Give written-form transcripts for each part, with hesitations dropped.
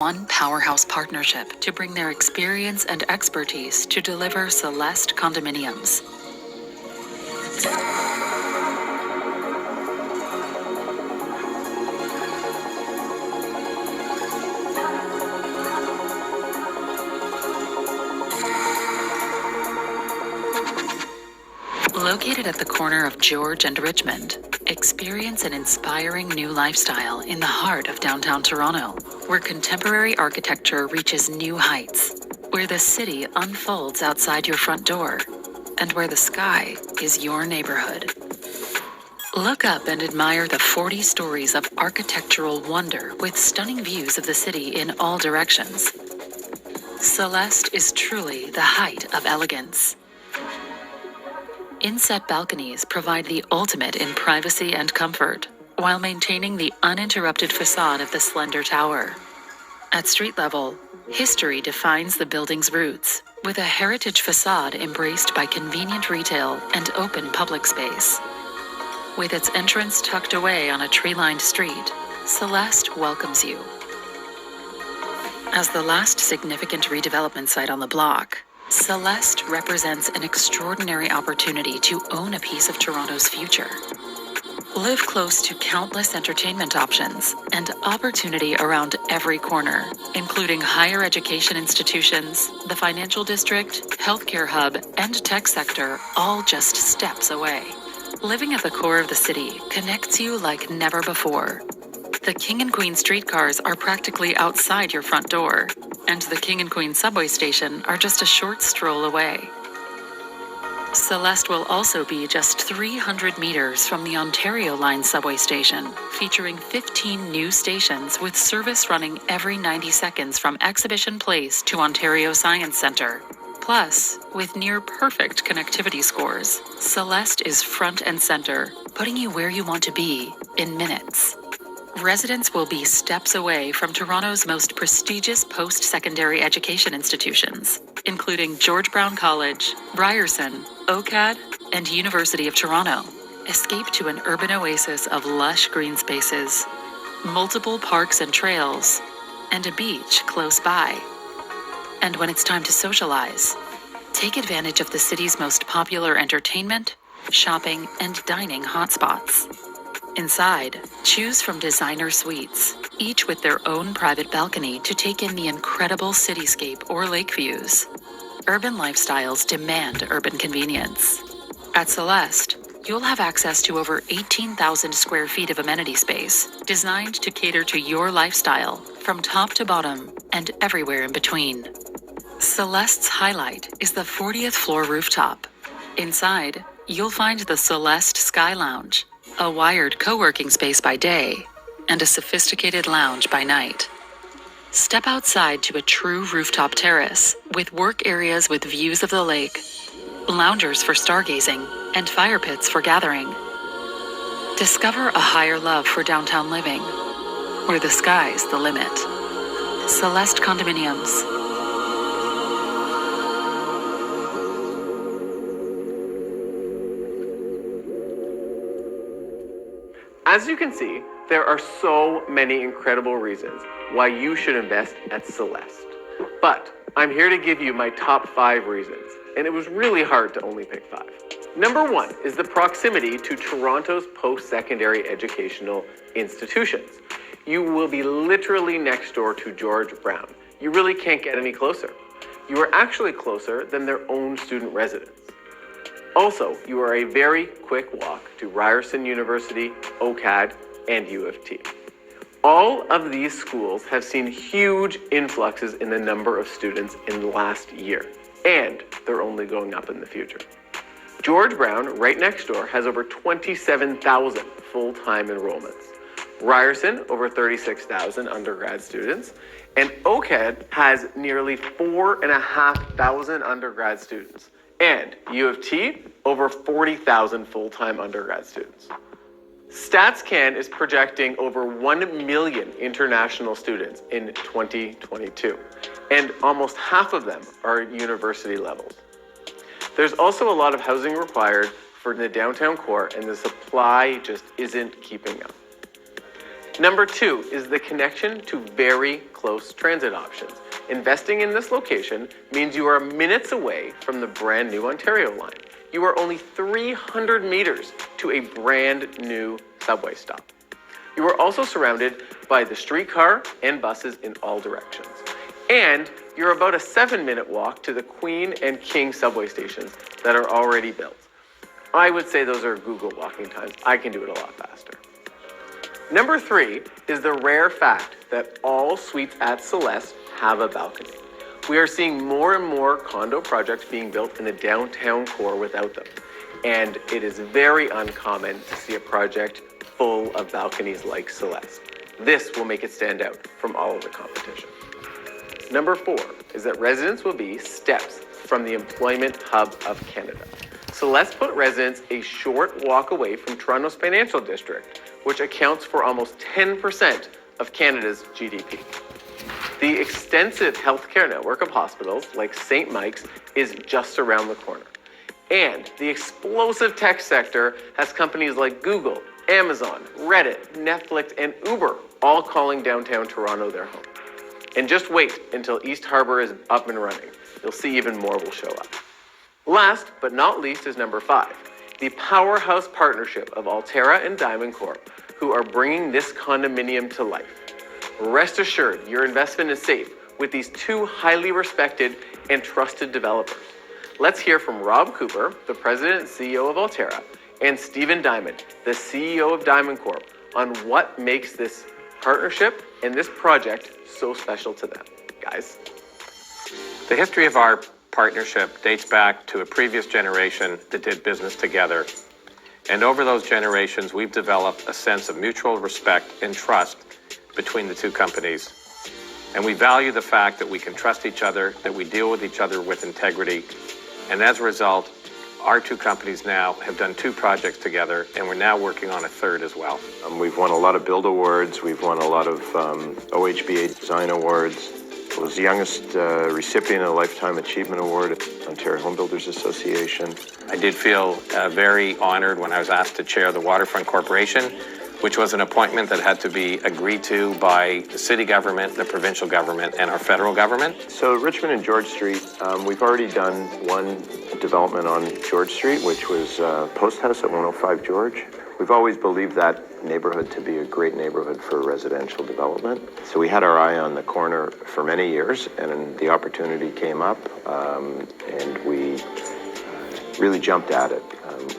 one powerhouse partnership to bring their experience and expertise to deliver Celeste condominiums. Located at the corner of George and Richmond, experience an inspiring new lifestyle in the heart of downtown Toronto, where contemporary architecture reaches new heights, where the city unfolds outside your front door, and where the sky is your neighborhood. Look up and admire the 40 stories of architectural wonder with stunning views of the city in all directions. Celeste is truly the height of elegance. Inset balconies provide the ultimate in privacy and comfort, while maintaining the uninterrupted facade of the slender tower. At street level, history defines the building's roots, with a heritage facade embraced by convenient retail and open public space. With its entrance tucked away on a tree-lined street, Celeste welcomes you. As the last significant redevelopment site on the block, Celeste represents an extraordinary opportunity to own a piece of Toronto's future. Live close to countless entertainment options and opportunity around every corner, including higher education institutions, the financial district, healthcare hub, and tech sector, all just steps away. Living at the core of the city connects you like never before. The King and Queen streetcars are practically outside your front door, and the King and Queen subway station are just a short stroll away. Celeste will also be just 300 meters from the Ontario Line subway station, featuring 15 new stations with service running every 90 seconds from Exhibition Place to Ontario Science Centre. Plus, with near-perfect connectivity scores, Celeste is front and center, putting you where you want to be in minutes. Residents will be steps away from Toronto's most prestigious post-secondary education institutions, including George Brown College, Ryerson, OCAD, and University of Toronto. Escape to an urban oasis of lush green spaces, multiple parks and trails, and a beach close by. And when it's time to socialize, take advantage of the city's most popular entertainment, shopping, and dining hotspots. Inside, choose from designer suites, each with their own private balcony to take in the incredible cityscape or lake views. Urban lifestyles demand urban convenience. At Celeste, you'll have access to over 18,000 square feet of amenity space, designed to cater to your lifestyle from top to bottom and everywhere in between. Celeste's highlight is the 40th floor rooftop. Inside, you'll find the Celeste Sky Lounge, a wired co-working space by day, and a sophisticated lounge by night. Step outside to a true rooftop terrace with work areas with views of the lake, loungers for stargazing, and fire pits for gathering. Discover a higher love for downtown living, where the sky's the limit. Celeste Condominiums. As you can see, there are so many incredible reasons why you should invest at Celeste. But I'm here to give you my top 5 reasons, and it was really hard to only pick 5. Number 1 is the proximity to Toronto's post-secondary educational institutions. You will be literally next door to George Brown. You really can't get any closer. You are actually closer than their own student residence. Also, you are a very quick walk to Ryerson University, OCAD, and U of T. All of these schools have seen huge influxes in the number of students in the last year, and they're only going up in the future. George Brown, right next door, has over 27,000 full-time enrollments. Ryerson, over 36,000 undergrad students, and OCAD has nearly 4,500 undergrad students. And U of T, over 40,000 full-time undergrad students. StatsCan is projecting over 1 million international students in 2022, and almost half of them are university levels. There's also a lot of housing required for the downtown core, and the supply just isn't keeping up. Number 2 is the connection to very close transit options. Investing in this location means you are minutes away from the brand new Ontario line. You are only 300 meters to a brand new subway stop. You are also surrounded by the streetcar and buses in all directions. And you're about a 7-minute walk to the Queen and King subway stations that are already built. I would say those are Google walking times. I can do it a lot faster. Number 3 is the rare fact that all suites at Celeste have a balcony. We are seeing more and more condo projects being built in the downtown core without them. And it is very uncommon to see a project full of balconies like Celeste. This will make it stand out from all of the competition. Number 4 is that residents will be steps from the employment hub of Canada. Celeste put residents a short walk away from Toronto's financial district, which accounts for almost 10% of Canada's GDP. The extensive healthcare network of hospitals like St. Mike's is just around the corner. And the explosive tech sector has companies like Google, Amazon, Reddit, Netflix, and Uber all calling downtown Toronto their home. And just wait until East Harbour is up and running. You'll see even more will show up. Last but not least is number 5, the powerhouse partnership of Altera and Diamond Corp, who are bringing this condominium to life. Rest assured, your investment is safe with these 2 highly respected and trusted developers. Let's hear from Rob Cooper, the president and CEO of Altera, and Stephen Diamond, the CEO of Diamond Corp, on what makes this partnership and this project so special to them. Guys. The history of our partnership dates back to a previous generation that did business together. And over those generations, we've developed a sense of mutual respect and trust between the 2 companies. And we value the fact that we can trust each other, that we deal with each other with integrity. And as a result, our 2 companies now have done 2 projects together, and we're now working on a 3rd as well. We've won a lot of Build Awards. We've won a lot of OHBA Design Awards. I was the youngest recipient of a Lifetime Achievement Award at Ontario Home Builders Association. I did feel very honored when I was asked to chair the Waterfront Corporation, which was an appointment that had to be agreed to by the city government, the provincial government, and our federal government. So Richmond and George Street, we've already done one development on George Street, which was Post House at 105 George. We've always believed that neighborhood to be a great neighborhood for residential development. So we had our eye on the corner for many years, and the opportunity came up, and we really jumped at it.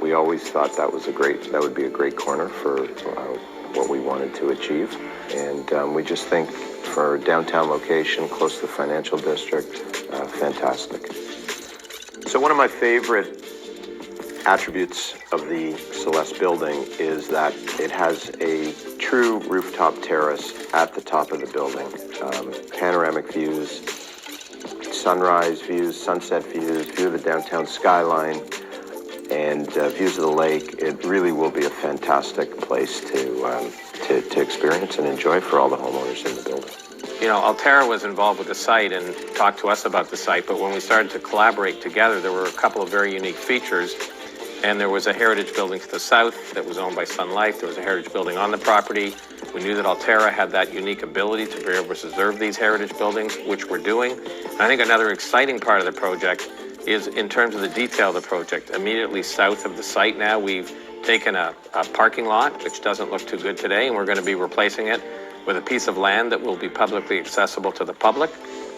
We always thought that would be a great corner for what we wanted to achieve. And we just think for a downtown location, close to the financial district, fantastic. So one of my favorite attributes of the Celeste building is that it has a true rooftop terrace at the top of the building. Panoramic views, sunrise views, sunset views, view of the downtown skyline, and views of the lake. It really will be a fantastic place to experience and enjoy for all the homeowners in the building. You know, Altera was involved with the site and talked to us about the site, but when we started to collaborate together, there were a couple of very unique features. And there was a heritage building to the south that was owned by Sun Life. There was a heritage building on the property. We knew that Altera had that unique ability to be able to preserve these heritage buildings, which we're doing. And I think another exciting part of the project is in terms of the detail of the project. Immediately south of the site now, we've taken a parking lot, which doesn't look too good today, and we're going to be replacing it with a piece of land that will be publicly accessible to the public,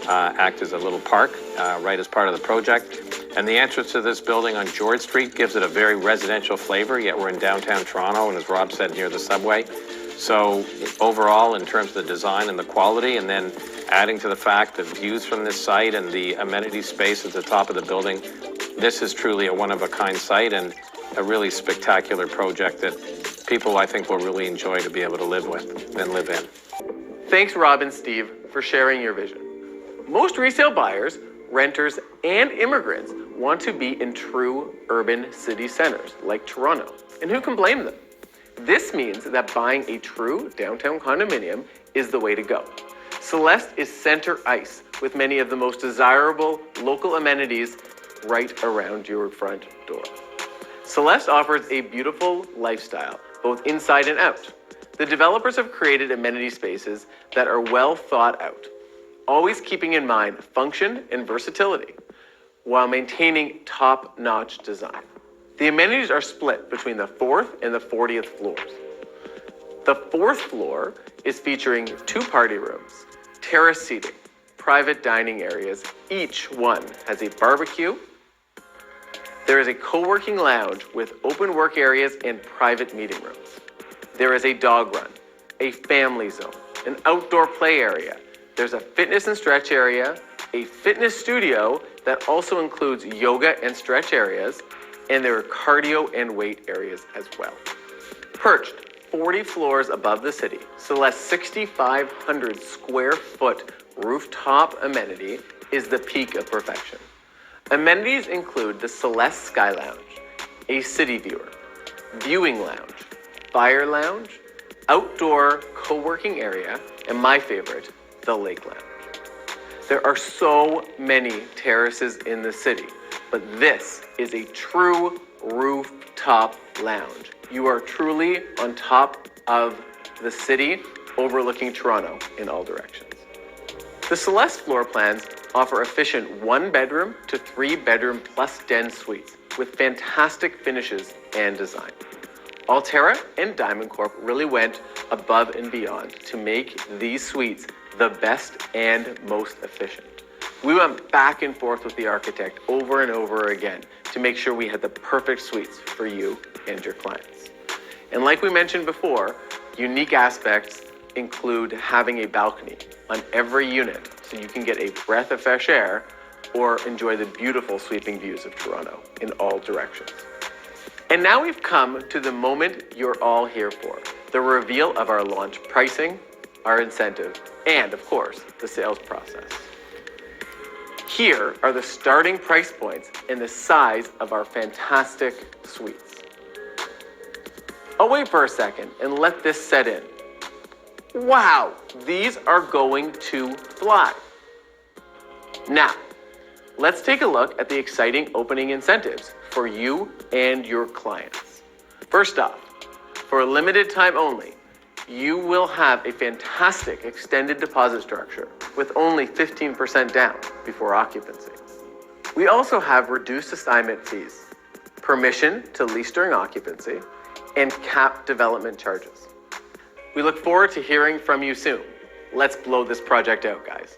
act as a little park right as part of the project. And the entrance to this building on George Street gives it a very residential flavor, yet we're in downtown Toronto, and as Rob said, near the subway. So overall, in terms of the design and the quality, and then adding to the fact that views from this site and the amenity space at the top of the building, this is truly a one-of-a-kind site and a really spectacular project that people, I think, will really enjoy to be able to live with and live in. Thanks, Rob and Steve, for sharing your vision. Most resale buyers, renters, and immigrants want to be in true urban city centers like Toronto. And who can blame them? This means that buying a true downtown condominium is the way to go. Celeste is center ice with many of the most desirable local amenities right around your front door. Celeste offers a beautiful lifestyle, both inside and out. The developers have created amenity spaces that are well thought out, always keeping in mind function and versatility, while maintaining top-notch design. The amenities are split between the 4th and the 40th floors. The 4th floor is featuring 2 party rooms, terrace seating, private dining areas. Each one has a barbecue. There is a co-working lounge with open work areas and private meeting rooms. There is a dog run, a family zone, an outdoor play area. There's a fitness and stretch area, a fitness studio that also includes yoga and stretch areas, and there are cardio and weight areas as well. Perched 40 floors above the city, Celeste's 6,500 square foot rooftop amenity is the peak of perfection. Amenities include the Celeste Sky Lounge, a city viewer, viewing lounge, fire lounge, outdoor co-working area, and my favorite, the lake lounge. There are so many terraces in the city, but this is a true rooftop lounge. You are truly on top of the city, overlooking Toronto in all directions. The Celeste floor plans offer efficient 1-bedroom to 3-bedroom plus den suites with fantastic finishes and design. Altera and Diamond Corp really went above and beyond to make these suites the best and most efficient. We went back and forth with the architect over and over again to make sure we had the perfect suites for you and your clients. And like we mentioned before, unique aspects include having a balcony on every unit so you can get a breath of fresh air or enjoy the beautiful sweeping views of Toronto in all directions. And now we've come to the moment you're all here for, the reveal of our launch pricing, our incentive, and of course, the sales process. Here are the starting price points and the size of our fantastic suites. I'll wait for a second and let this set in. Wow, these are going to fly. Now, let's take a look at the exciting opening incentives for you and your clients. First off, for a limited time only, you will have a fantastic extended deposit structure with only 15% down before occupancy. We also have reduced assignment fees, permission to lease during occupancy, and capped development charges. We look forward to hearing from you soon. Let's blow this project out, guys.